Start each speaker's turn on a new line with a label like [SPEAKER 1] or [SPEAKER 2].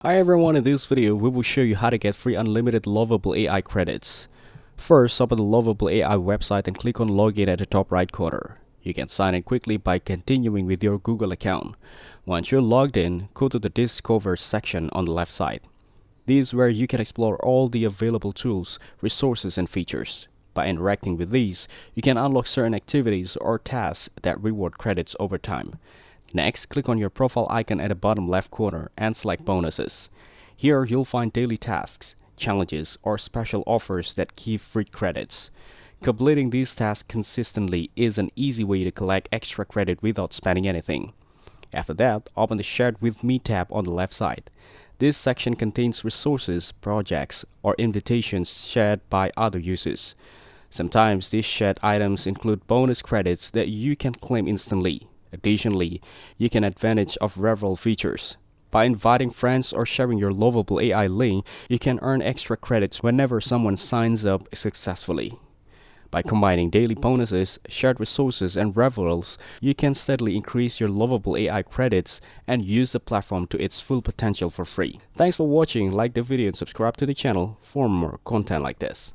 [SPEAKER 1] Hi everyone, in this video we will show you how to get free unlimited Lovable AI credits. First, open the Lovable AI website and click on login at the top right corner. You can sign in quickly by continuing with your Google account. Once you're logged in, go to the Discover section on the left side. This is where you can explore all the available tools, resources, and features. By interacting with these, you can unlock certain activities or tasks that reward credits over time. Next, click on your profile icon at the bottom left corner and select Bonuses. Here, you'll find daily tasks, challenges, or special offers that give free credits. Completing these tasks consistently is an easy way to collect extra credit without spending anything. After that, open the Shared With Me tab on the left side. This section contains resources, projects, or invitations shared by other users. Sometimes these shared items include bonus credits that you can claim instantly. Additionally, you can advantage of referral features. By inviting friends or sharing your Lovable AI link, you can earn extra credits whenever someone signs up successfully. By combining daily bonuses, shared resources, and referrals, you can steadily increase your Lovable AI credits and use the platform to its full potential for free. Thanks for watching, like the video and subscribe to the channel for more content like this.